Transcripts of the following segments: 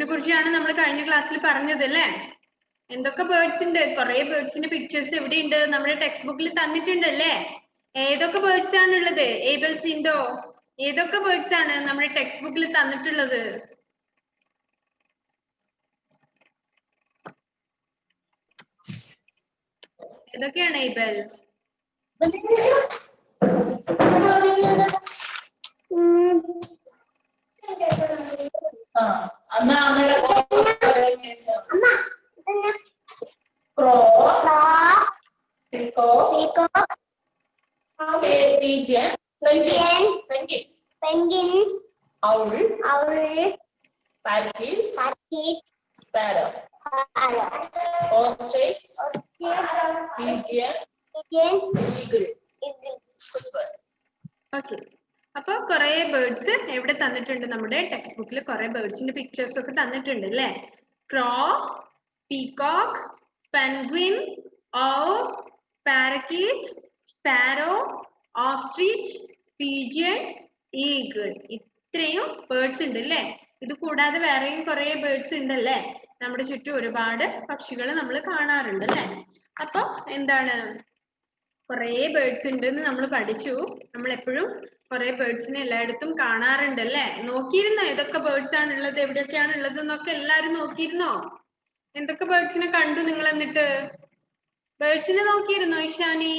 നെ കുറിച്ചാണ് നമ്മൾ കഴിഞ്ഞ ക്ലാസ്സിൽ പറഞ്ഞത് അല്ലേ? എന്തൊക്കെ ബേർഡ്സ് ഉണ്ട്? കുറെ ബേർഡ്സിന്റെ പിക്ചേഴ്സ് എവിടെയുണ്ട്? നമ്മുടെ ടെക്സ്റ്റ് ബുക്കിൽ തന്നിട്ടുണ്ടല്ലേ? ഏതൊക്കെ ബേർഡ്സ് ആണുള്ളത്? ഏബൽസ് ഉണ്ടോ? ഏതൊക്കെ ബേർഡ്സ് ആണ് നമ്മുടെ ടെക്സ്റ്റ് ബുക്കിൽ തന്നിട്ടുള്ളത്? ഏതൊക്കെയാണ് Abel? Sparrow, ostrich, pigeon, eagle. Okay, അപ്പൊ കുറെ ബേർഡ്സ് എവിടെ തന്നിട്ടുണ്ട്? നമ്മുടെ ടെക്സ്റ്റ് ബുക്കിൽ കുറെ ബേർഡ്സിന്റെ പിക്ചേഴ്സ് ഒക്കെ തന്നിട്ടുണ്ട് അല്ലേ? Crow, peacock, penguin, owl, parakeet, sparrow, ostrich, pigeon, eagle. ഇത്രയും ബേർഡ്സ് ഉണ്ട് അല്ലേ? ഇത് കൂടാതെ വേറെയും കുറെ ബേർഡ്സ് ഉണ്ടല്ലേ? നമ്മുടെ ചുറ്റും ഒരുപാട് പക്ഷികൾ നമ്മൾ കാണാറുണ്ട് അല്ലേ? അപ്പൊ എന്താണ്, കുറെ ബേർഡ്സ് ഉണ്ടെന്ന് നമ്മൾ പഠിച്ചു. നമ്മൾ എപ്പോഴും കുറെ ബേർഡ്സിനെ എല്ലായിടത്തും കാണാറുണ്ട് അല്ലേ? നോക്കിയിരുന്നോ ഏതൊക്കെ ബേർഡ്സ് ആണ് ഉള്ളത്, എവിടെയൊക്കെയാണ് ഉള്ളത് എന്നൊക്കെ എല്ലാരും നോക്കിയിരുന്നോ? എന്തൊക്കെ ബേർഡ്സിനെ കണ്ടു നിങ്ങൾ? എന്നിട്ട് ബേർഡ്സിനെ നോക്കിയിരുന്നോ ഇഷാനി?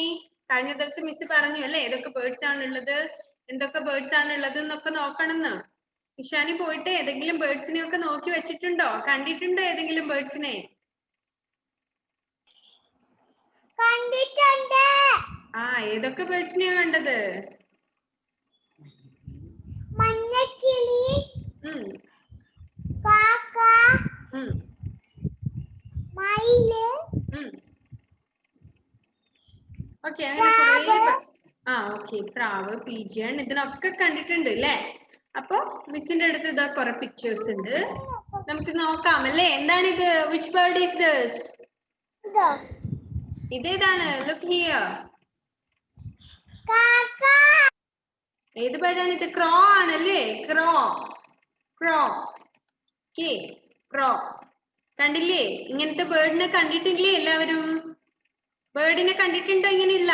കഴിഞ്ഞ ദിവസം മിസ് പറഞ്ഞു അല്ലേ ഏതൊക്കെ ബേർഡ്സ് ആണ് ഉള്ളത്, എന്തൊക്കെ ബേർഡ്സ് ആണ് ഉള്ളത് എന്നൊക്കെ നോക്കണമെന്ന്. ഇഷാനി പോയിട്ട് ഏതെങ്കിലും ബേർഡ്സിനെ ഒക്കെ നോക്കി വെച്ചിട്ടുണ്ടോ? കണ്ടിട്ടുണ്ടോ ഏതെങ്കിലും ബേർഡ്സിനെ? കണ്ടിട്ടുണ്ട്. ആ, ഏതൊക്കെ ബേർഡ്സിനെയാ കണ്ടത്? മഞ്ഞക്കിളി, ഉം കാക്ക, ഉം മയില്, ഓക്കെ, അങ്ങനെ കുറേ ഓക്കെ, പ്രാവ്, പീജിയൺ, ഇതിനൊക്കെ കണ്ടിട്ടുണ്ട് അല്ലേ? അപ്പൊ മിസ്സിന്റെ അടുത്ത് ഇതാ കുറെ പിക്ചേഴ്സ് ഉണ്ട്, നമുക്ക് നോക്കാം അല്ലേ? എന്താണിത്? Which bird is this? ഇതോ ഇതേതാണ്? Look here. കാക്ക. ഏത് ബേർഡാണ് ഇത്? ക്രോ ആണല്ലേ? ക്രോ, ക്രോ, ക്രോ. കണ്ടില്ലേ? ഇങ്ങനത്തെ ബേർഡിനെ കണ്ടിട്ടില്ലേ എല്ലാവരും? ബേർഡിനെ കണ്ടിട്ടുണ്ടോ ഇങ്ങനെയുള്ള?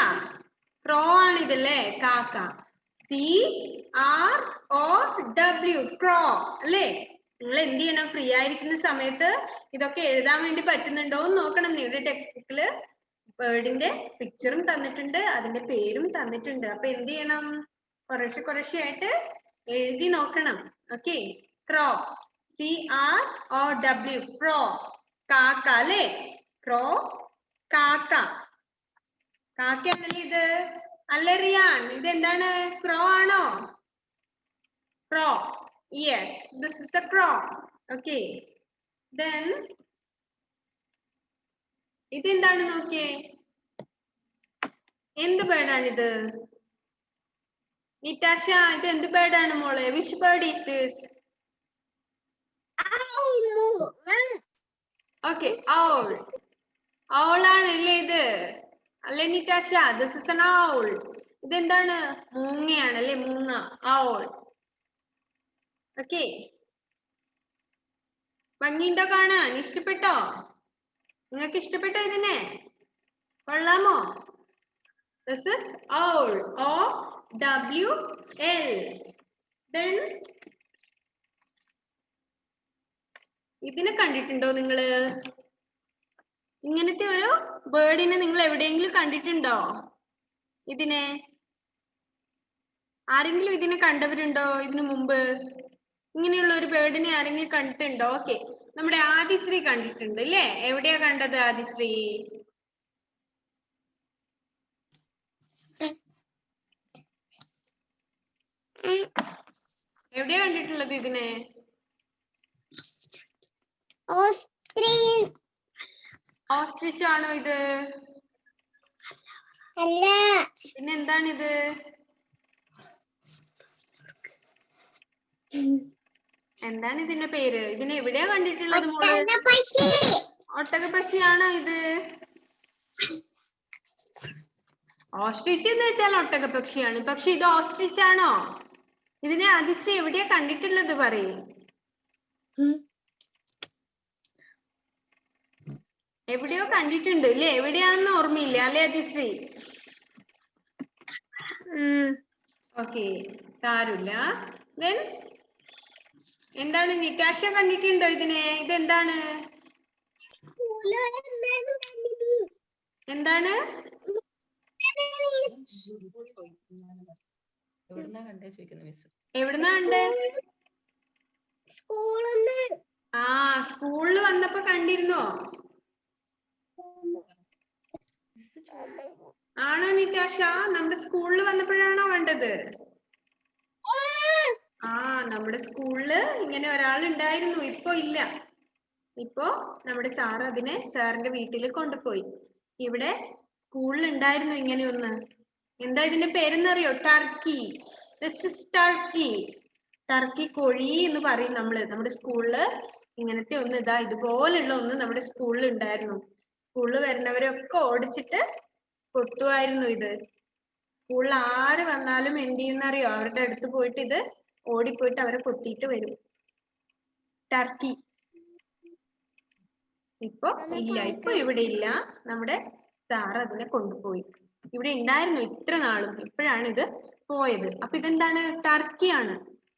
ക്രോ ആണിതല്ലേ? കാക്ക. CROW, ക്രോ അല്ലേ? നിങ്ങൾ എന്ത് ചെയ്യണം? ഫ്രീ ആയിരിക്കുന്ന സമയത്ത് ഇതൊക്കെ എഴുതാൻ വേണ്ടി പറ്റുന്നുണ്ടോ എന്ന് നോക്കണം. നിങ്ങളുടെ ടെക്സ്റ്റ് ബുക്കില് ബേർഡിന്റെ പിക്ചറും തന്നിട്ടുണ്ട്, അതിന്റെ പേരും തന്നിട്ടുണ്ട്. അപ്പൊ എന്ത് ചെയ്യണം? കുറേശ്ശെ ആയിട്ട് എഴുതി നോക്കണം. ഓക്കെ, ക്രോ, CROW, ക്രോ, കാക്ക അല്ലേ? ക്രോ, കാക്ക. കാക്കയാണല്ലേ ഇത്? അല്ല റിയാൻ, ഇത് എന്താണ്? ക്രോ ആണോ? Crow, yes, this is a crow. Okay, then ഇതെന്താണ് നോക്കിയേ? എന്ത് ബേർഡാണിത്? നിറ്റാഷ, ഇത് എന്ത് ബേർഡാണ് മോളെ? Which bird is this? Okay, owl. Owl ആണല്ലേ ഇത്? അല്ലേ Nitasha? This is an owl. ഇതെന്താണ്? മൂങ്ങയാണല്ലേ? മൂങ്ങ, ഔൾ. ഓക്കെ, ഭംഗിയുണ്ടോ കാണാൻ? ഇഷ്ടപ്പെട്ടോ? നിങ്ങൾക്ക് ഇഷ്ടപ്പെട്ടോ ഇതിനെ? കൊള്ളാമോ? This is owl, OWL. Then ഇതിനെ കണ്ടിട്ടുണ്ടോ നിങ്ങള്? ഇങ്ങനത്തെ ഒരു ബേർഡിനെ നിങ്ങൾ എവിടെയെങ്കിലും കണ്ടിട്ടുണ്ടോ? ഇതിനെ ആരെങ്കിലും ഇതിനെ കണ്ടവരുണ്ടോ ഇതിനു മുമ്പ്? ഇങ്ങനെയുള്ള ഒരു ബേർഡിനെ ആരെങ്കിലും കണ്ടിട്ടുണ്ടോ? ഓക്കെ, നമ്മുടെ ആദിശ്രീ കണ്ടിട്ടുണ്ട് അല്ലേ? എവിടെയാ കണ്ടത് ആദിശ്രീ? എവിടെയാ കണ്ടിട്ടുള്ളത് ഇതിനെ? ഓസ്ട്രിച്ച് ആണോ ഇത്? അല്ല. പിന്നെ എന്താണിത്? എന്താണ് ഇതിന്റെ പേര്? ഇതിനെ എവിടെയാ കണ്ടിട്ടുള്ളത് മോള്? ഒട്ടകപ്പക്ഷിയാണോ ഇത്? ഓസ്ട്രിച്ച് എന്ന് വെച്ചാൽ ഒട്ടകപ്പക്ഷിയാണ്, പക്ഷെ ഇത് ഓസ്ട്രിച്ച് ആണോ? ഇതിനെ അതിശ്രീ എവിടെയാ കണ്ടിട്ടുള്ളത് പറയേ? എവിടെയോ കണ്ടിട്ടുണ്ട് അല്ലേ? എവിടെയാണെന്ന് ഓർമ്മയില്ല അല്ലേ അതിശ്രീ? ഓക്കെ, സാരമില്ല. Then എന്താണ് നിറ്റാഷ കണ്ടിട്ടുണ്ടോ ഇതിനെ? ഇതെന്താണ്? എന്താണ്? എവിടുന്നാ കണ്ടേ? ആ, സ്കൂളിൽ വന്നപ്പോ കണ്ടിരുന്നോ? ആണോ നിറ്റാഷ? നമ്മുടെ സ്കൂളിൽ വന്നപ്പോഴാണോ കണ്ടത്? ആ, നമ്മുടെ സ്കൂളില് ഇങ്ങനെ ഒരാൾ ഉണ്ടായിരുന്നു. ഇപ്പൊ ഇല്ല. ഇപ്പൊ നമ്മുടെ സാർ അതിനെ സാറിന്റെ വീട്ടിൽ കൊണ്ടുപോയി. ഇവിടെ സ്കൂളിൽ ഉണ്ടായിരുന്നു ഇങ്ങനെ ഒന്ന്. എന്താ ഇതിന്റെ പേരെന്നറിയോ? Turkey. This is turkey. Turkey കോഴി എന്ന് പറയും നമ്മള്. നമ്മുടെ സ്കൂളില് ഇങ്ങനത്തെ ഒന്ന് ഇതാ ഇതുപോലുള്ള ഒന്ന് നമ്മുടെ സ്കൂളിൽ ഉണ്ടായിരുന്നു. സ്കൂളിൽ വരുന്നവരൊക്കെ ഓടിച്ചിട്ട് കൊത്തുമായിരുന്നു ഇത്. സ്കൂളിൽ ആര് വന്നാലും എന്ത് ചെയ്യുന്നറിയോ? അവരുടെ അടുത്ത് പോയിട്ട് ഇത് ഓടിപ്പോയിട്ട് അവരെ കൊത്തിയിട്ട് വരും. ടർക്കി. ഇപ്പൊ ഇല്ല, ഇപ്പൊ ഇവിടെ ഇല്ല. നമ്മുടെ സാർ അതിനെ കൊണ്ടുപോയി. ഇവിടെ ഉണ്ടായിരുന്നു ഇത്ര നാളും. ഇപ്പോഴാണ് ഇത് പോയത്. അപ്പൊ ഇതെന്താണ്? ടർക്കിയാണ്.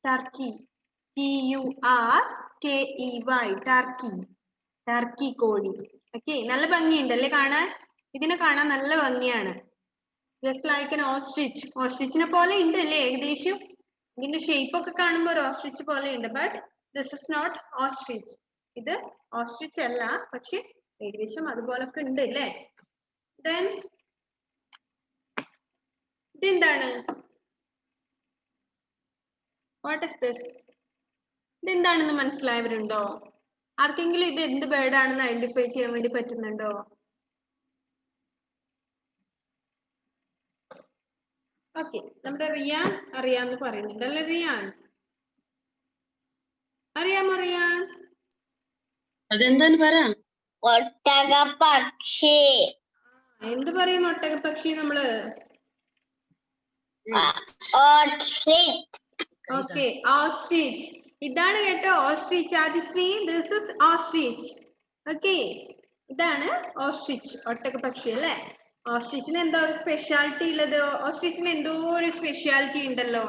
ടർക്കി. TURKEY. ടർക്കി. ടർക്കി കോഴി. ഓക്കെ, നല്ല ഭംഗിയുണ്ടല്ലേ കാണാൻ? ഇതിനെ കാണാൻ നല്ല ഭംഗിയാണ്. Just like an ostrich. ഓസ്ട്രിച്ചിനെ പോലെ ഉണ്ട് അല്ലേ ഏകദേശം? ഇതിന്റെ ഷേപ്പ് ഒക്കെ കാണുമ്പോൾ ഒരു ഓസ്ട്രിച്ച് പോലെ ഉണ്ട്. But this is not ostrich. ഇത് ഓസ്ട്രിച്ച് അല്ല, പക്ഷെ ഏകദേശം അതുപോലൊക്കെ ഉണ്ട് അല്ലേ? Then ഇതെന്താണ്? What is this? ഇതെന്താണെന്ന് മനസ്സിലായവരുണ്ടോ? ആർക്കെങ്കിലും ഇത് എന്ത് ബേർഡ് ആണെന്ന് ഐഡന്റിഫൈ ചെയ്യാൻ വേണ്ടി പറ്റുന്നുണ്ടോ? ഓക്കെ, നമ്മുടെ റിയാൻ അറിയാന്ന് പറയുന്നുണ്ട് അല്ലേ? റിയാൻ അറിയാമോ? റിയാൻ അതെന്താന്ന് പറ. ഒട്ടകപ്പക്ഷി. എന്ത് പറയും ഒട്ടകപ്പക്ഷി നമ്മള്? ഓസ്ട്രിച്ച്. Okay, ostrich. ഇതാണ് കേട്ടോ ostrich. Adishree, this is ostrich. Okay, ഇതാണ് ഓസ്ട്രിച്ച്, ഒട്ടകപ്പക്ഷി അല്ലേ? ഓസ്ട്രിച്ചിന് എന്തോ ഒരു സ്പെഷ്യാലിറ്റി ഉള്ളത്. ഓസ്ട്രിച്ചിന് എന്തോ ഒരു സ്പെഷ്യാലിറ്റി ഉണ്ടല്ലോ,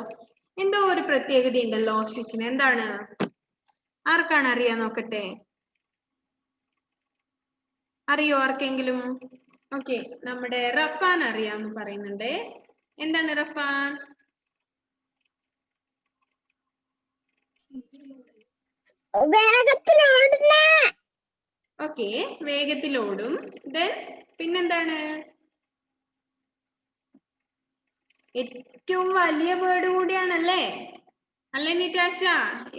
എന്തോ ഒരു പ്രത്യേകത ഉണ്ടല്ലോ ഓസ്ട്രിച്ചിന്. എന്താണ്? ആർക്കാണ് അറിയാൻ നോക്കട്ടെ? അറിയോ ആർക്കെങ്കിലും? ഓക്കെ, നമ്മുടെ റഫാൻ അറിയാന്ന് പറയുന്നുണ്ട്. എന്താണ് റഫാൻ? വേഗത്തിലോടുന്ന. ഓക്കെ, വേഗത്തിലോടും. ദെൻ പിന്നെന്താണ്? ഏറ്റവും വലിയ ബേർഡ് കൂടിയാണല്ലേ? അല്ലേ നിറ്റാഷ?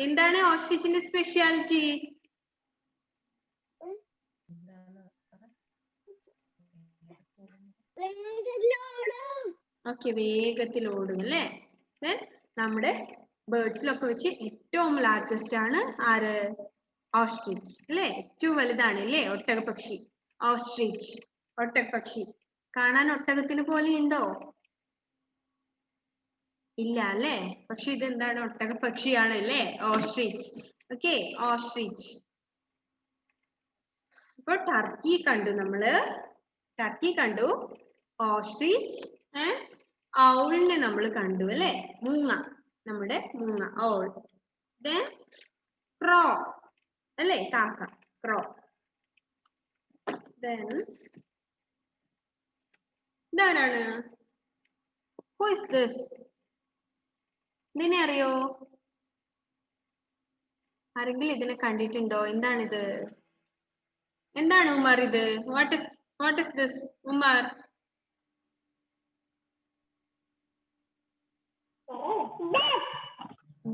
എന്താണ് ഓസ്ട്രിച്ചിന്റെ സ്പെഷ്യാലിറ്റി? ഓക്കെ, വേഗത്തിലോടും അല്ലേ? ദെൻ നമ്മുടെ ബേർഡ്സിലൊക്കെ വെച്ച് ഏറ്റവും ലാർജസ്റ്റ് ആണ് ആര്? ഓസ്ട്രിച്ച് അല്ലേ? ഏറ്റവും വലുതാണ് അല്ലേ ഒട്ടകപ്പക്ഷി? ഓസ്ട്രിച്ച്, ഒട്ടകപ്പക്ഷി. കാണാൻ ഒട്ടകത്തിന് പോലെ ഉണ്ടോ? ഇല്ല അല്ലേ? പക്ഷെ ഇതെന്താണ്? ഒട്ടകപ്പക്ഷിയാണ് അല്ലേ? ഓസ്ട്രിച്ച്. Okay, ostrich. ഇപ്പൊ ടർക്കി കണ്ടു നമ്മള്. ടർക്കി കണ്ടു, ഓസ്ട്രിച്ച് ആൻഡ് ഔളിനെ നമ്മൾ കണ്ടു അല്ലേ? മൂങ്ങ, നമ്മുടെ മൂങ്ങ, ഔൾ. Then ക്രോ അല്ലേ? കാക്ക, ക്രോ. Then ഇതാരാണ്? Who is this? ഇതിനെ അറിയോ? ആരെങ്കിലും ഇതിനെ കണ്ടിട്ടുണ്ടോ? എന്താണിത്? എന്താണ് ഉമാർ ഇത്? What is this Umar?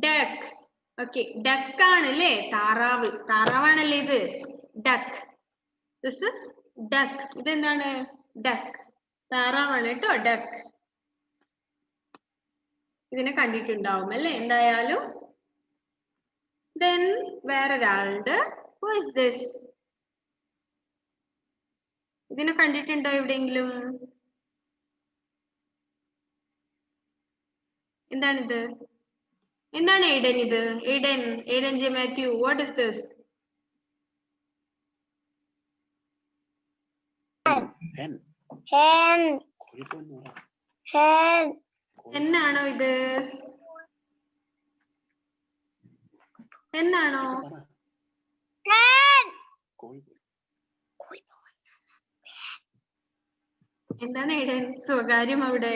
Duck. Okay, duck ആണ് അല്ലേ? താറാവ്. താറാവാണല്ലേ ഇത്? ഡക്ക്. This is duck. ഇതെന്താണ്? ഡക്ക്. താറാവാണ് കേട്ടോ, ഡക്ക്. ഇതിനെ കണ്ടിട്ടുണ്ടാവും അല്ലേ എന്തായാലും? Then വേറൊരാളുണ്ട്. Who is this? ഇതിനെ കണ്ടിട്ടുണ്ടോ എവിടെയെങ്കിലും? എന്താണിത്? എന്താണ് എയ്ഡൻ ഇത്? Aiden J Mathew, what is this? hen, എന്നാണോ ഇത്? എന്നാണോ? എന്താണ് ഇവിടെ സ്വകാര്യം അവിടെ?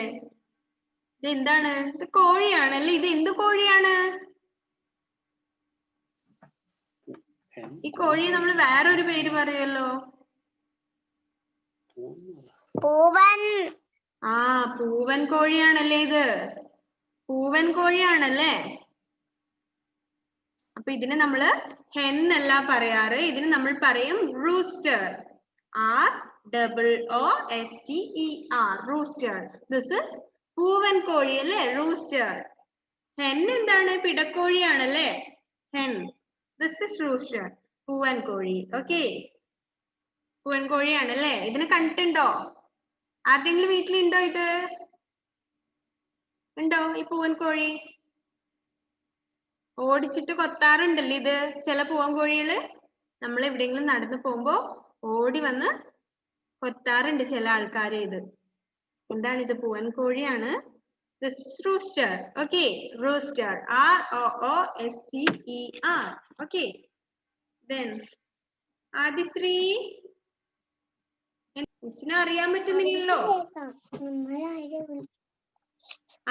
ഇത് എന്താണ്? ഇത് കോഴിയാണല്ലേ? ഇത് എന്ത് കോഴിയാണ്? ഈ കോഴിയെ നമ്മൾ വേറൊരു പേര് പറയുമല്ലോ. ആ, പൂവൻ കോഴിയാണല്ലേ ഇത്? പൂവൻ കോഴിയാണല്ലേ? അപ്പൊ ഇതിന് നമ്മള് ഹെൻ അല്ല പറയാറ്, ഇതിന് നമ്മൾ പറയും rooster. ROOSTER, rooster. This is പൂവൻ കോഴി അല്ലേ, റൂസ്റ്റർ. ഹെൻ എന്താണ്? പിടക്കോഴിയാണല്ലേ ഹെൻ. ദിസ് ഇസ് റൂസ്റ്റർ, പൂവൻ കോഴി. ഓക്കെ, പൂവൻ കോഴിയാണല്ലേ? ഇതിനെ കണ്ടിട്ടുണ്ടോ? ആരുടെങ്കിലും വീട്ടിലുണ്ടോ ഇത്? ഉണ്ടോ ഈ പൂവൻ കോഴി? ഓടിച്ചിട്ട് കൊത്താറുണ്ടല്ലേ ഇത് ചില പൂവൻ കോഴികള്. നമ്മൾ എവിടെയെങ്കിലും നടന്നു പോകുമ്പോ ഓടി വന്ന് കൊത്താറുണ്ട് ചില ആൾക്കാര്. ഇത് എന്താണ്? ഇത് പൂവൻ കോഴിയാണ്. This is rooster. Okay, rooster. ROOSTER. Okay. Then Adishree, മിസ്സിനെ അറിയാൻ പറ്റുന്നില്ലല്ലോ.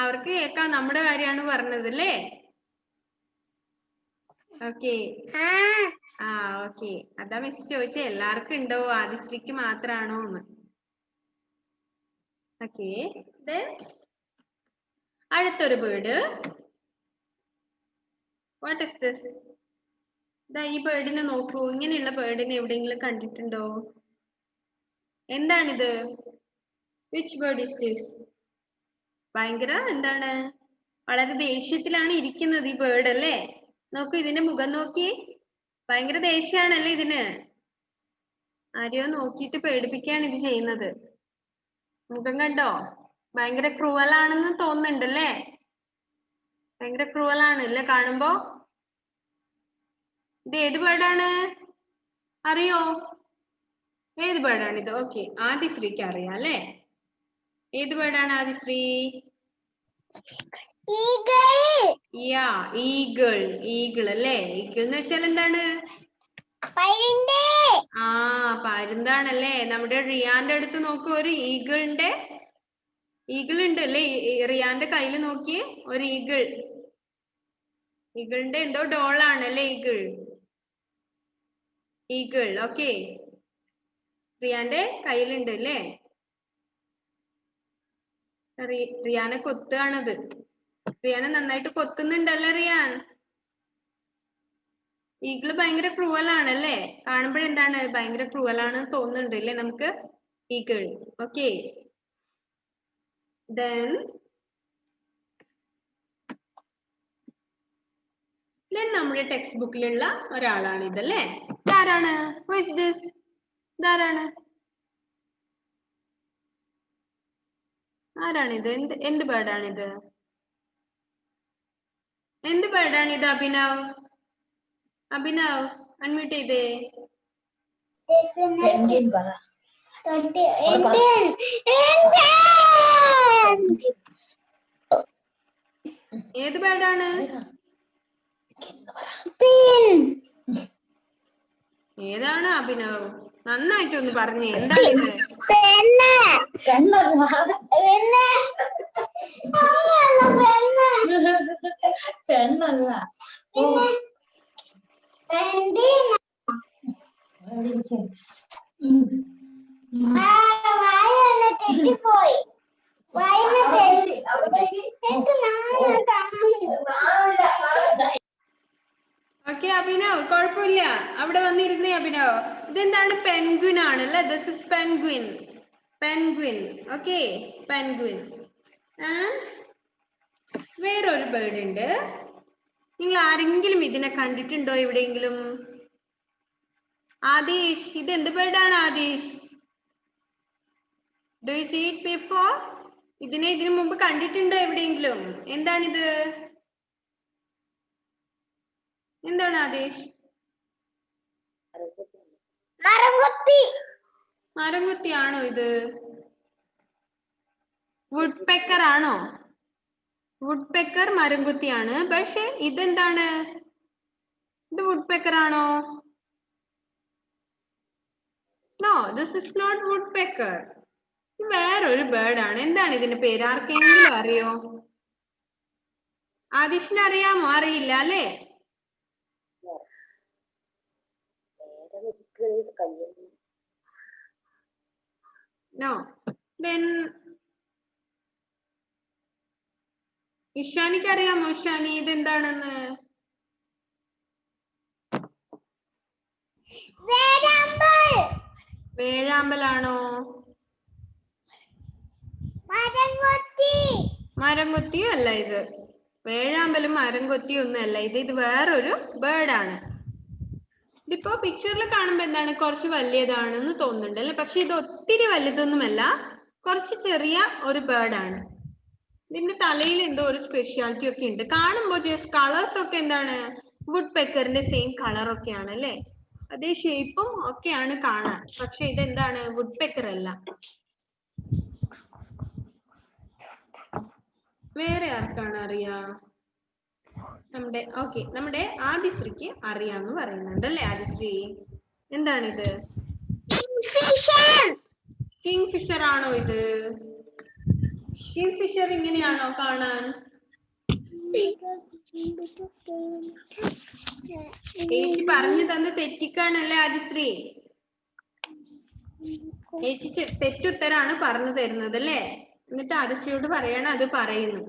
അവർക്ക് കേൾക്കാം, നമ്മുടെ കാര്യമാണ് പറഞ്ഞത് അല്ലേ? ഓക്കെ. ഓക്കെ, അതാ മിസ് ചോദിച്ചേ എല്ലാവർക്കും ഉണ്ടോ ആദിശ്രീക്ക് മാത്രാണോ എന്ന്. ഓക്കെ, അടുത്തൊരു ബേർഡ്. What is this? ദാ ഈ ബേർഡിനെ നോക്കൂ. ഇങ്ങനെയുള്ള ബേർഡിനെ എവിടെയെങ്കിലും കണ്ടിട്ടുണ്ടോ? എന്താണിത്? Which bird is this? ഭയങ്കര എന്താണ്, വളരെ ദേഷ്യത്തിലാണ് ഇരിക്കുന്നത് ഈ ബേർഡ് അല്ലേ? നോക്കൂ, ഇതിന്റെ മുഖം നോക്കി. ഭയങ്കര ദേഷ്യാണല്ലേ ഇതിന്. ആരെയോ നോക്കിയിട്ട് പേടിപ്പിക്കുകയാണ് ഇത് ചെയ്യുന്നത്. മുഖം കണ്ടോ? ഭയങ്കര ക്രൂവൽ ആണെന്ന് തോന്നുന്നുണ്ടല്ലേ? ഭയങ്കര ക്രൂവൽ ആണ് അല്ലേ കാണുമ്പോ? ഇത് ഏത് ബേർഡാണ് അറിയോ? ഏത് ബേർഡാണ് ഇത്? ഓക്കെ, ആദിശ്രീക്ക് അറിയാം അല്ലേ? ഏത് ബേർഡാണ് ആദിശ്രീ? ഈഗിൾ. ഈഗിൾ അല്ലേ? ഈഗിൾ എന്ന് വെച്ചാൽ എന്താണ്? പരുന്താണല്ലേ? നമ്മുടെ റിയാന്റെ അടുത്ത് നോക്കൂ, ഒരു ഈഗിൾ ഉണ്ട് അല്ലേ? റിയാന്റെ കയ്യിൽ നോക്കിയേ, ഒരു ഈഗിൾ. ഈഗിളിന്റെ എന്തോ ഡോളാണ് അല്ലേ ഈഗിൾ. ഓക്കെ, റിയാന്റെ കയ്യിലുണ്ട് അല്ലേ? റിയാനെ കൊത്തുകയാണത്. റിയാനെ നന്നായിട്ട് കൊത്തുന്നുണ്ടല്ലോ റിയാൻ. ഈഗിള് ഭയങ്കര ക്രൂവൽ ആണല്ലേ? കാണുമ്പോഴെന്താണ്, ഭയങ്കര ക്രൂവൽ ആണെന്ന് തോന്നുന്നുണ്ട് അല്ലേ നമുക്ക്? ഈഗിൾ. ഓക്കെ, then നമ്മുടെ ടെക്സ്റ്റ് ബുക്കിലുള്ള ഒരാളാണ് ഇതല്ലേ? ഇതാരാണ്? Who is this? ഇതാരാണ്? ആരാണിത്? എന്ത് ബേർഡാണിത്? എന്ത് ബേർഡാണിത്? അഭിനവ്, അൺമ്യൂട്ട് ചെയ്തേ. ഏത് ബേർഡാണ്? ഏതാണ് അഭിനവ്? നന്നായിട്ടൊന്ന് പറഞ്ഞേ, എന്താണിത്? ഓക്കെ അഭിനവ്, കുഴപ്പമില്ല, അവിടെ വന്നിരുന്നേ അഭിനവ്. ഇതെന്താണ്? പെൻഗ്വിൻ ആണ് അല്ലേ? This is penguin. Okay, penguin. And വേറൊരു ബേർഡ് ഉണ്ട്. നിങ്ങൾ ആരെങ്കിലും ഇതിനെ കണ്ടിട്ടുണ്ടോ എവിടെയെങ്കിലും? ആദീഷ്, ഇത് എന്ത് ബേർഡാണ് Adeesh? Do you see it before? ഇതിനു മുമ്പ് കണ്ടിട്ടുണ്ടോ എവിടെയെങ്കിലും? എന്താണിത്? എന്താണ് ആദീഷ്? മരംകൊത്തിയാണോ ഇത്? വുഡ് പെക്കർ ആണോ? വുഡ് പെക്കർ മരംകൊത്തിയാണ്. പക്ഷെ ഇതെന്താണ്? ഇത് വുഡ് പെക്കർ ആണോ? No, this is not woodpecker. വേറൊരു ബേർഡ് ആണ്. എന്താണ് ഇതിന്റെ പേര്? ആർക്കെങ്കിലും അറിയോ? ആദിഷിന് അറിയാമോ? അറിയില്ല അല്ലേ? നോ. Then ഇഷാനിക്ക് അറിയാമോ? ഇഷാനി ഇതെന്താണെന്ന്? വേഴാമ്പലാണോ? മരംകൊത്തിയും അല്ല ഇത്. വേഴാമ്പലും മരംകൊത്തിയും ഒന്നും അല്ല ഇത്. ഇത് വേറൊരു ബേർഡ് ആണ്. ഇതിപ്പോ പിക്ചറിൽ കാണുമ്പോ എന്താണ്, കുറച്ച് വലിയതാണെന്ന് തോന്നുന്നുണ്ട് അല്ലെ? പക്ഷെ ഇത് ഒത്തിരി വലുതൊന്നുമല്ല, കുറച്ച് ചെറിയ ഒരു ബേർഡ് ആണ്. ഇതിന്റെ തലയിൽ എന്തോ ഒരു സ്പെഷ്യാലിറ്റി ഒക്കെ ഉണ്ട്. കാണുമ്പോ ജസ്റ്റ് കളേഴ്സ് ഒക്കെ എന്താണ്, വുഡ് പെക്കറിന്റെ സെയിം കളർ ഒക്കെയാണ് അല്ലെ? അതേ ഷേപ്പും ഒക്കെയാണ് കാണാൻ. പക്ഷെ ഇതെന്താണ്, വുഡ് പെക്കർ അല്ല. വേറെ ആർക്കാണ് അറിയാ? നമ്മുടെ ആദിശ്രീക്ക് അറിയാന്ന് പറയുന്നുണ്ട് അല്ലെ? ആദിശ്രീ എന്താണിത്? കിങ് ഫിഷർ ആണോ ഇത്? കിങ് ഫിഷർ ഇങ്ങനെയാണോ കാണാൻ? ചേച്ചി പറഞ്ഞു തന്ന് തെറ്റിക്കാണല്ലേ ആദിശ്രീ? ചേച്ചി തെറ്റുത്തരാണ് പറഞ്ഞു തരുന്നത് അല്ലേ? എന്നിട്ട് ആദിശ്രീയോട് പറയണം അത് പറയുന്നു.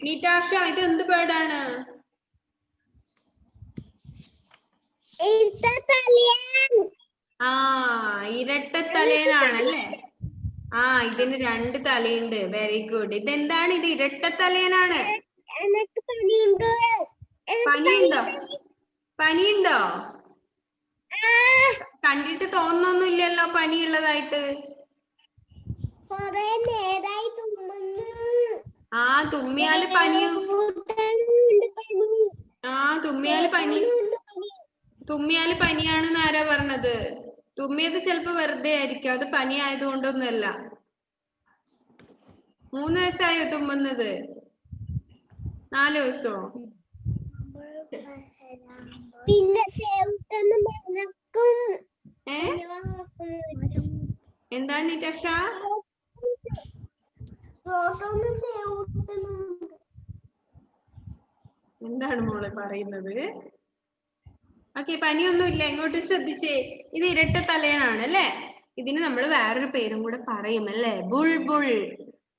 നീറ്റാഷ, ഇത് എന്ത് ബേർഡാണ്? ഇരട്ടത്തലയനാണല്ലേ? ഇതിന് 2 തലയുണ്ട്. Very good. ഇതെന്താണ്? ഇത് ഇരട്ടത്തലയനാണ്. പനിയുണ്ടോ? കണ്ടിട്ട് തോന്നുന്നൊന്നുമില്ലല്ലോ പനിയുള്ളതായിട്ട്. തുമ്മിയാല് പനിയും. തുമ്മിയാല് പനിയാണെന്ന് ആരാ പറഞ്ഞത്? തുമ്മിയത് ചിലപ്പോ വെറുതെ ആയിരിക്കും. അത് പനി ആയതുകൊണ്ടൊന്നുമല്ല. 3 വയസ്സായോ തുമ്മുന്നത്? 4 ദിവസോ? എന്താണ് നിറ്റാഷ? എന്താണ് മോളെ പറയുന്നത്? ഓക്കെ, പനിയൊന്നുമില്ല. ഇങ്ങോട്ട് ശ്രദ്ധിച്ചേ. ഇത് ഇരട്ട തലയനാണ് അല്ലേ? ഇതിന് നമ്മൾ വേറൊരു പേരും കൂടെ പറയും അല്ലേ? ബുൾബുൾ.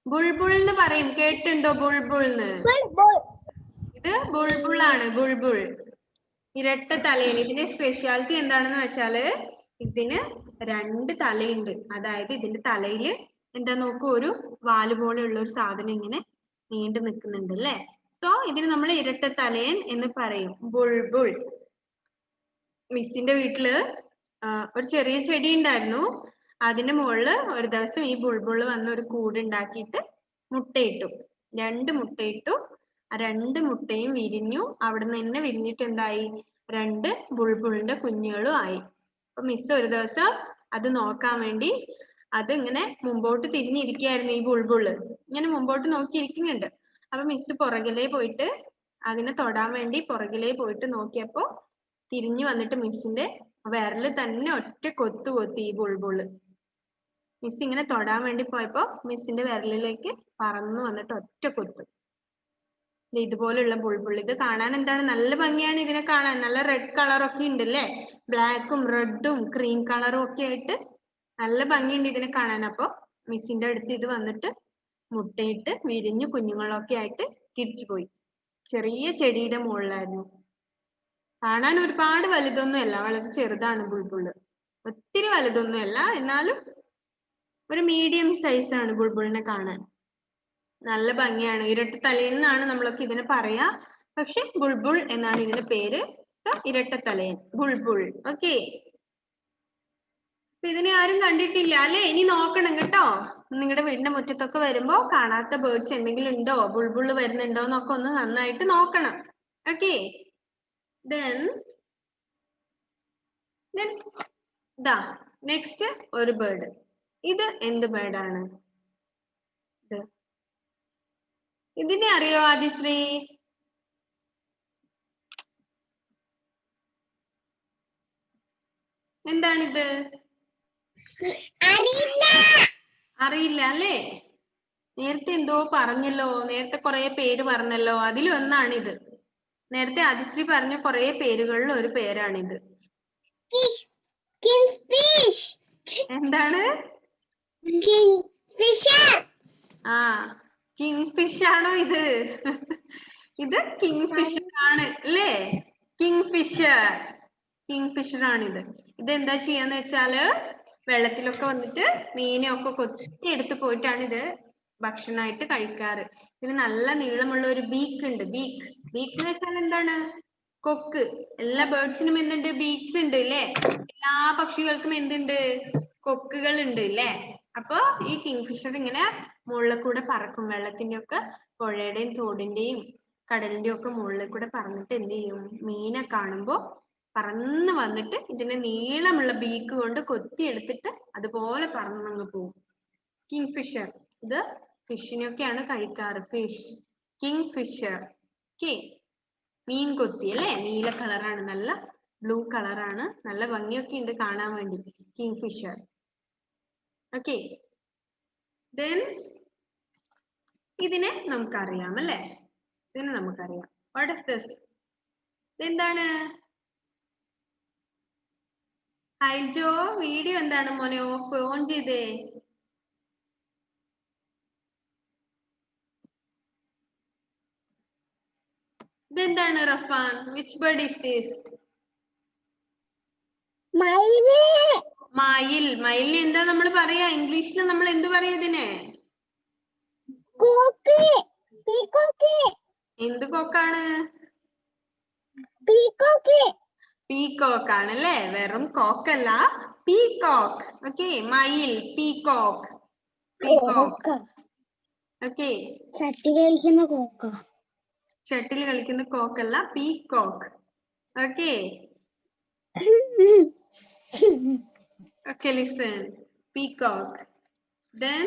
ബുൾബുൾ എന്ന് പറയും. കേട്ടുണ്ടോ ബുൾബുൾ എന്ന്? ഇത് ബുൾബുൾ ആണ്. ബുൾബുൾ ഇരട്ട തലയൻ. ഇതിന്റെ സ്പെഷ്യാലിറ്റി എന്താണെന്ന് വെച്ചാല് ഇതിന് 2 തലയുണ്ട്. അതായത് ഇതിന്റെ തലയില് എന്താ നോക്കൂ, ഒരു വാല് പോലെയുള്ള ഒരു സാധനം ഇങ്ങനെ നീണ്ടു നിൽക്കുന്നുണ്ട് അല്ലേ? സോ ഇതിന് നമ്മൾ ഇരട്ട തലയൻ എന്ന് പറയും. ബുൾബുൾ. മിസ്സിന്റെ വീട്ടില് ഒരു ചെറിയ ചെടി ഉണ്ടായിരുന്നു. അതിന്റെ മുകളില് ഒരു ദിവസം ഈ ബുൾബുള് വന്ന് ഒരു കൂട് ഉണ്ടാക്കിയിട്ട് മുട്ടയിട്ടു. 2 മുട്ടയിട്ടു. ആ 2 മുട്ടയും വിരിഞ്ഞു. അവിടെ നിന്ന് തന്നെ വിരിഞ്ഞിട്ട് എന്തായി, 2 ബുൾബുളിന്റെ കുഞ്ഞുങ്ങളും ആയി. അപ്പൊ മിസ് ഒരു ദിവസം അത് നോക്കാൻ വേണ്ടി അത് ഇങ്ങനെ മുമ്പോട്ട് തിരിഞ്ഞിരിക്കുകയായിരുന്നു. ഈ ബുൾബുള് ഇങ്ങനെ മുമ്പോട്ട് നോക്കിയിരിക്കുന്നുണ്ട്. അപ്പൊ മിസ് പുറകിലേ പോയിട്ട് അതിനെ തൊടാൻ വേണ്ടി പുറകിലേ പോയിട്ട് നോക്കിയപ്പോ തിരിഞ്ഞു വന്നിട്ട് മിസ്സിന്റെ വിരല് തന്നെ ഒറ്റ കൊത്തു കൊത്തി ഈ ബുൾബുള്. മിസ് ഇങ്ങനെ തൊടാൻ വേണ്ടി പോയപ്പോ മിസ്സിന്റെ വിരലിലേക്ക് പറന്നു വന്നിട്ട് ഒറ്റ കൊത്തു. ഇതുപോലുള്ള ബുൾബുൾ. ഇത് കാണാൻ എന്താണ്, നല്ല ഭംഗിയാണ് ഇതിനെ കാണാൻ. നല്ല റെഡ് കളറൊക്കെ ഉണ്ട് അല്ലേ? ബ്ലാക്കും റെഡും ക്രീം കളറും ഒക്കെ ആയിട്ട് നല്ല ഭംഗിയുണ്ട് ഇതിനെ കാണാൻ. അപ്പൊ മിസ്സിന്റെ അടുത്ത് ഇത് വന്നിട്ട് മുട്ടയിട്ട് വിരിഞ്ഞു കുഞ്ഞുങ്ങളൊക്കെ ആയിട്ട് തിരിച്ചുപോയി. ചെറിയ ചെടിയുടെ മുകളിലായിരുന്നു. കാണാൻ ഒരുപാട് വലുതൊന്നുമല്ല, വളരെ ചെറുതാണ് ബുൾബുള്. ഒത്തിരി വലുതൊന്നുമല്ല, എന്നാലും ഒരു മീഡിയം സൈസ് ആണ് ബുൾബുളിനെ കാണാൻ. നല്ല ഭംഗിയാണ്. ഇരട്ട തലയൻ എന്നാണ് നമ്മളൊക്കെ ഇതിനെ പറയാ. പക്ഷെ ബുൾബുൾ എന്നാണ് ഇതിന്റെ പേര്. ഇരട്ട തലയൻ, ബുൾബുൾ. ഓക്കെ, ഇതിനെ ആരും കണ്ടിട്ടില്ല അല്ലെ? ഇനി നോക്കണം കേട്ടോ. നിങ്ങളുടെ വീടിന്റെ മുറ്റത്തൊക്കെ വരുമ്പോ കാണാത്ത ബേർഡ്സ് എന്തെങ്കിലും ഉണ്ടോ, ബുൾബുള് വരുന്നുണ്ടോ എന്നൊക്കെ ഒന്ന് നന്നായിട്ട് നോക്കണം. ഓക്കെ, then നെക്സ്റ്റ് ഒരു ബേർഡ്. ഇത് എന്ത് ബേർഡാണ്? ഇതിനെ അറിയോ ആദിശ്രീ? എന്താണിത്? അറിയില്ല അല്ലേ? നേരത്തെ എന്തോ പറഞ്ഞല്ലോ, നേരത്തെ കുറെ പേര് പറഞ്ഞല്ലോ, അതിലൊന്നാണിത്. നേരത്തെ ആദിശ്രീ പറഞ്ഞ കുറെ പേരുകളിൽ ഒരു പേരാണിത്. എന്താണ്? ആ, കിങ് ഫിഷ് ആണോ ഇത്? ഇത് കിങ് ഫിഷർ ആണ് അല്ലേ? കിങ് ഫിഷർ ആണിത്. ഇത് എന്താ ചെയ്യാന്ന് വെച്ചാല് വെള്ളത്തിലൊക്കെ വന്നിട്ട് മീനെയൊക്കെ കൊത്തി എടുത്ത് പോയിട്ടാണ് ഇത് ഭക്ഷണമായിട്ട് കഴിക്കാറ്. ഇതിന് നല്ല നീളമുള്ള ഒരു ബീക്ക് ഉണ്ട്. ബീക്ക് എന്ന് വെച്ചാൽ എന്താണ്? കൊക്ക്. എല്ലാ ബേർഡ്സിനും എന്തുണ്ട്? ബീക്സ് ഉണ്ട് അല്ലേ? എല്ലാ പക്ഷികൾക്കും എന്തുണ്ട്? കൊക്കുകൾ ഉണ്ട് അല്ലേ? അപ്പൊ ഈ കിങ് ഫിഷർ ഇങ്ങനെ മുകളിൽ കൂടെ പറക്കും. വെള്ളത്തിന്റെ ഒക്കെ പുഴയുടെയും തോടിന്റെയും കടലിന്റെയും ഒക്കെ മുകളിൽ കൂടെ പറന്നിട്ട് എന്ത് ചെയ്യും? മീനെ കാണുമ്പോ പറന്ന് വന്നിട്ട് ഇതിന്റെ നീളമുള്ള ബീക്ക് കൊണ്ട് കൊത്തി എടുത്തിട്ട് അതുപോലെ പറന്നങ്ങ് പോകും. Kingfisher. ഇത് ഫിഷിനെയൊക്കെയാണ് കഴിക്കാറ്. Fish, king Fisher. മീൻ കൊത്തി അല്ലേ? നീല കളറാണ്, നല്ല ബ്ലൂ കളറാണ്, നല്ല ഭംഗിയൊക്കെ ഉണ്ട് കാണാൻ വേണ്ടി. King Fisher. ഓക്കെ, ദെൻ ഇതിനെ നമുക്കറിയാം അല്ലേ? ഇതിനെ നമുക്കറിയാം. What is this? ഇതെന്താണ്? ഹൈജോ, വീഡിയോ എന്താണ് മോനെ ഓൺ ചെയ്തേ? ഇതെന്താണ് റഫാൻ? Which bird is this? മയിൽ. മയിലിന് എന്താ നമ്മൾ പറയാ? ഇംഗ്ലീഷിൽ നമ്മൾ എന്ത് പറയാ ഇതിനെ? എന്ത് കൊക്കാണ്? പീകോക്ക് ആണല്ലേ? വെറും കോക്കല്ല, പീകോക്ക്. ഓക്കെ, മയിൽ, പീകോക്ക്. ഓക്കെ, ഷട്ടിൽ കളിക്കുന്ന കോക്കല്ല, peacock. Okay, okay, listen. Peacock. Then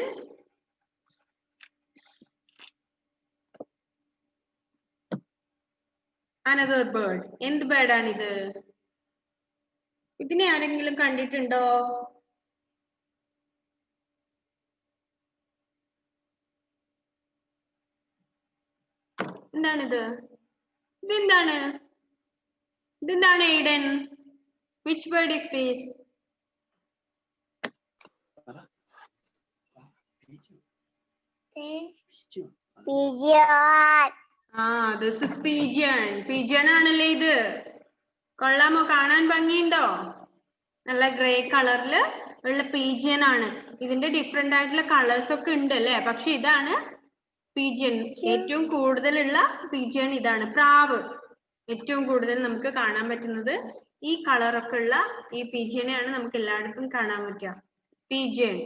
another bird. എന്ത് bird ആണിത്? ഇതിനെ ആരെങ്കിലും കണ്ടിട്ടുണ്ടോ? എന്താണിത്? ഇതെന്താണ്? ഇതെന്താണ് Aiden? Which bird is this? This is pigeon. Pigeon ആണല്ലേ ഇത്? കൊള്ളാമോ? കാണാൻ ഭംഗിയുണ്ടോ? നല്ല ഗ്രേ കളറിൽ ഉള്ള pigeon ആണ്. ഇതിന്റെ ഡിഫറെന്റ് ആയിട്ടുള്ള കളേഴ്സ് ഒക്കെ ഉണ്ട് അല്ലേ? പക്ഷെ ഇതാണ് pigeon. ഏറ്റവും കൂടുതലുള്ള pigeon ഇതാണ്. പ്രാവ്. ഏറ്റവും കൂടുതൽ നമുക്ക് കാണാൻ പറ്റുന്നത് ഈ കളറൊക്കെ ഉള്ള ഈ pigeon ആണ് നമുക്ക് എല്ലായിടത്തും കാണാൻ പറ്റുക. pigeon.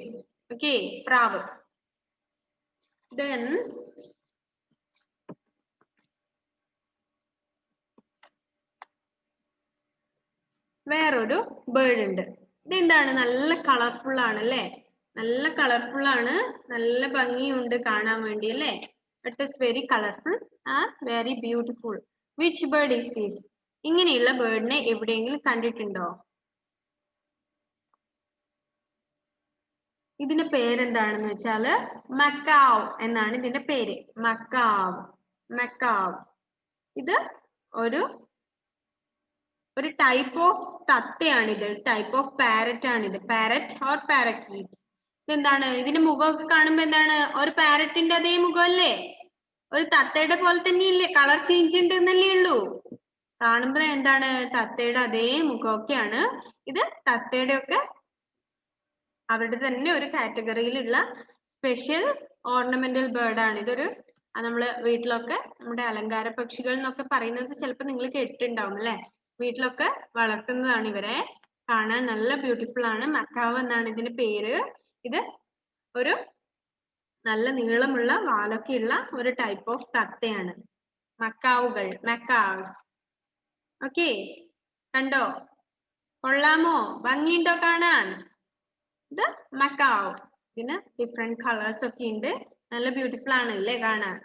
Okay, പ്രാവ്. Then വേറൊരു ബേർഡ് ഉണ്ട്. ഇതെന്താണ്? നല്ല കളർഫുൾ ആണ് അല്ലേ? നല്ല കളർഫുൾ ആണ്, നല്ല ഭംഗിയുണ്ട് കാണാൻ വേണ്ടി അല്ലേ? It is very colourful and very beautiful. Which bird is this? ഇങ്ങനെയുള്ള ബേർഡിനെ എവിടെയെങ്കിലും കണ്ടിട്ടുണ്ടോ? ഇതിന്റെ പേരെന്താണെന്ന് വെച്ചാല് മക്കാവ് എന്നാണ് ഇതിന്റെ പേര്. മക്കാവ്. ഇത് ഒരു ടൈപ്പ് ഓഫ് തത്തയാണിത്. ടൈപ്പ് ഓഫ് പാരറ്റ് ആണിത്. Parrot or parakeet. ഇതെന്താണ്? ഇതിന്റെ മുഖമൊക്കെ കാണുമ്പോ എന്താണ്? ഒരു പാരറ്റിന്റെ അതേ മുഖമല്ലേ? ഒരു തത്തയുടെ പോലെ തന്നെയല്ലേ? കളർ ചേഞ്ച് ഉണ്ട് എന്നല്ലേ ഉള്ളൂ. കാണുമ്പോ എന്താണ്? തത്തയുടെ അതേ മുഖമൊക്കെയാണ്. ഇത് തത്തയുടെ ഒക്കെ അവരുടെ തന്നെ ഒരു കാറ്റഗറിയിലുള്ള സ്പെഷ്യൽ ഓർണമെന്റൽ ബേർഡ് ആണ്. ഇതൊരു നമ്മള് വീട്ടിലൊക്കെ നമ്മുടെ അലങ്കാര പക്ഷികൾ എന്നൊക്കെ പറയുന്നത് ചിലപ്പോൾ നിങ്ങൾ കേട്ടിട്ടുണ്ടാവും അല്ലെ? വീട്ടിലൊക്കെ വളർത്തുന്നതാണ് ഇവരെ. കാണാൻ നല്ല ബ്യൂട്ടിഫുൾ ആണ്. മക്കാവ് എന്നാണ് ഇതിന്റെ പേര്. ഇത് ഒരു നല്ല നീളമുള്ള വാലൊക്കെ ഉള്ള ഒരു ടൈപ്പ് ഓഫ് തത്തയാണ്. മക്കാവ്സ്. ഓക്കെ, കണ്ടോ? കൊള്ളാമോ? ഭംഗിയുണ്ടോ കാണാൻ? ഇത് മക്കാവ്. ഇതിന് ഡിഫറെന്റ് കളേഴ്സ് ഒക്കെ ഉണ്ട്. നല്ല ബ്യൂട്ടിഫുൾ ആണല്ലേ കാണാൻ.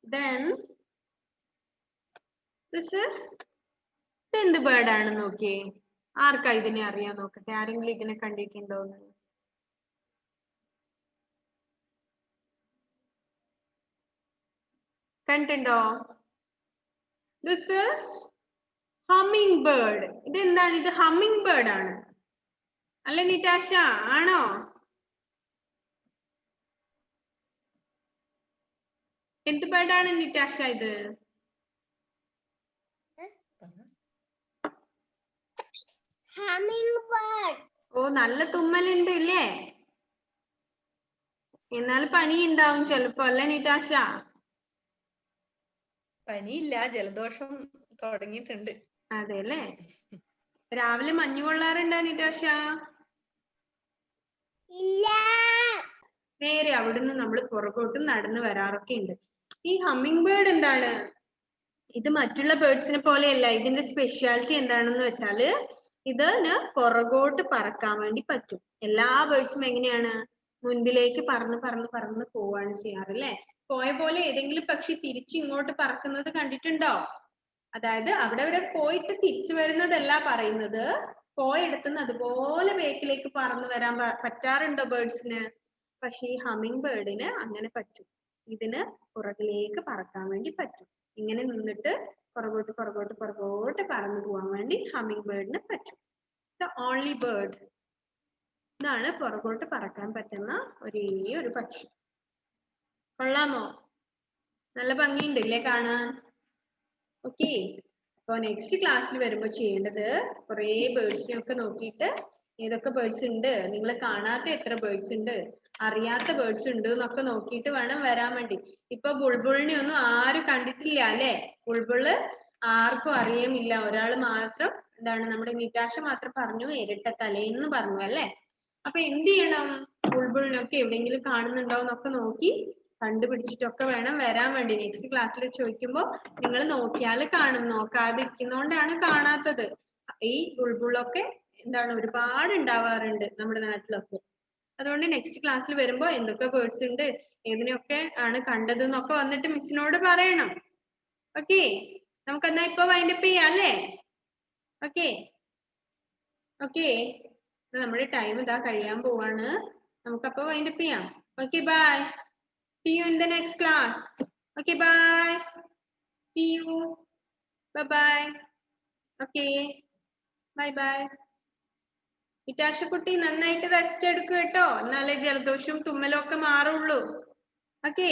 Then this is എന്ത് ബേർഡ് ആണെന്ന് നോക്കിയേ. ആർക്കാ ഇതിനെ അറിയാൻ നോക്കട്ടെ. ആരെങ്കിലും ഇതിനെ കണ്ടിട്ടുണ്ടോന്ന്. കണ്ടിട്ടുണ്ടോ? This is humming bird. ഇത് എന്താണ്? ഇത് humming bird ആണ് അല്ലേ നിറ്റാഷ? ആണോ? എന്ത് ബേർഡ് ആണ് നിറ്റാഷ ഇത്? Hummingbird. ഓ, നല്ല തുമ്മലുണ്ട് ഇല്ലേ? എന്നാൽ പനി ഉണ്ടാവും ചിലപ്പോ അല്ലേ നിറ്റാഷ? പനിയില്ല, ജലദോഷം തുടങ്ങിയിട്ടുണ്ട്. അതെ അല്ലേ? രാവിലെ മഞ്ഞു കൊള്ളാറുണ്ടോ നിറ്റാഷ? ഇല്ല. നേരെ അവിടുന്ന് നമ്മൾ പുറകോട്ട് നടന്നു വരാറൊക്കെ ഉണ്ട്. ഈ ഹമ്മിങ് ബേർഡ് എന്താണ്? ഇത് മറ്റുള്ള ബേർഡ്സിനെ പോലെയല്ല. ഇതിന്റെ സ്പെഷ്യാലിറ്റി എന്താണെന്ന് വെച്ചാല് ഇതിന് പുറകോട്ട് പറക്കാൻ വേണ്ടി പറ്റും. എല്ലാ ബേർഡ്സും എങ്ങനെയാണ്? മുൻപിലേക്ക് പറന്ന് പറന്ന് പറന്ന് പോവാണ് ചെയ്യാറ് അല്ലേ? പോയ പോലെ ഏതെങ്കിലും പക്ഷി തിരിച്ചു ഇങ്ങോട്ട് പറക്കുന്നത് കണ്ടിട്ടുണ്ടോ? അതായത് അവിടെ വരെ പോയിട്ട് തിരിച്ചു വരുന്നതല്ല പറയുന്നത്, പോയിടത്തുനിന്ന് അതുപോലെ ബേക്കിലേക്ക് പറന്നു വരാൻ പറ്റാറുണ്ടോ ബേർഡ്സിന്? പക്ഷെ ഈ ഹമ്മിങ് ബേർഡിന് അങ്ങനെ പറ്റും. ഇതിന് പുറകിലേക്ക് പറക്കാൻ വേണ്ടി പറ്റും. ഇങ്ങനെ നിന്നിട്ട് പുറകോട്ട് പുറകോട്ട് പുറകോട്ട് പറന്നു പോകാൻ വേണ്ടി ഹമ്മിങ് ബേർഡിന് പറ്റും. The only bird. ഇതാണ് പുറകോട്ട് പറക്കാൻ പറ്റുന്ന ഒരേ ഒരു പക്ഷി. കൊള്ളാമോ? നല്ല ഭംഗിയുണ്ട് ഇല്ലേ കാണാൻ? ഓക്കെ. അപ്പൊ നെക്സ്റ്റ് ക്ലാസ്സിൽ വരുമ്പോ ചെയ്യേണ്ടത് കുറെ ബേർഡ്സിനെ ഒക്കെ നോക്കിയിട്ട് ഏതൊക്കെ ബേർഡ്സ് ഉണ്ട്, നിങ്ങൾ കാണാത്ത എത്ര ബേർഡ്സ് ഉണ്ട്, അറിയാത്ത ബേർഡ്സ് ഉണ്ട് എന്നൊക്കെ നോക്കിയിട്ട് വേണം വരാൻ വേണ്ടി. ഇപ്പൊ ബുൾബുളിനെ ഒന്നും ആരും കണ്ടിട്ടില്ല അല്ലെ? ബുൾബുള് ആർക്കും അറിയുമില്ല. ഒരാൾ മാത്രം, എന്താണ്, നമ്മുടെ നിറ്റാഷ മാത്രം പറഞ്ഞു ഇരട്ട തലേന്ന് പറഞ്ഞു അല്ലെ? അപ്പൊ എന്ത് ചെയ്യണം? ബുൾബുളിനൊക്കെ എവിടെയെങ്കിലും കാണുന്നുണ്ടോ എന്നൊക്കെ നോക്കി കണ്ടുപിടിച്ചിട്ടൊക്കെ വേണം വരാൻ വേണ്ടി. നെക്സ്റ്റ് ക്ലാസ്സിൽ ചോദിക്കുമ്പോ നിങ്ങൾ നോക്കിയാൽ കാണും, നോക്കാതിരിക്കുന്നോണ്ടാണ് കാണാത്തത്. ഈ ബുൾബുളൊക്കെ എന്താണ് ഒരുപാട് ഉണ്ടാവാറുണ്ട് നമ്മുടെ നാട്ടിലൊക്കെ. അതുകൊണ്ട് നെക്സ്റ്റ് ക്ലാസ്സിൽ വരുമ്പോ എന്തൊക്കെ ബേർഡ്സ് ഉണ്ട്, ഏതിനൊക്കെ ആണ് കണ്ടത് എന്നൊക്കെ വന്നിട്ട് മിസ്സിനോട് പറയണം. ഓക്കെ, നമുക്ക് എന്നാ ഇപ്പൊ വൈൻഡപ്പ് ചെയ്യാം അല്ലേ? ഓക്കെ ഓക്കെ, നമ്മുടെ ടൈം ഇതാ കഴിയാൻ പോവാണ്. നമുക്കപ്പോ വൈൻഡപ്പ് ചെയ്യാം. Okay, bye. See you in the next class. Okay, bye. See you. Bye-bye. Okay. Bye-bye. ഇറ്റാശക്കുട്ടി നന്നായിട്ട് റെസ്റ്റ് എടുക്കൂ കേട്ടോ. എന്നാലേ ജലദോഷവും തുമ്മലും ഒക്കെ മാറുള്ളൂ. ഓക്കെ.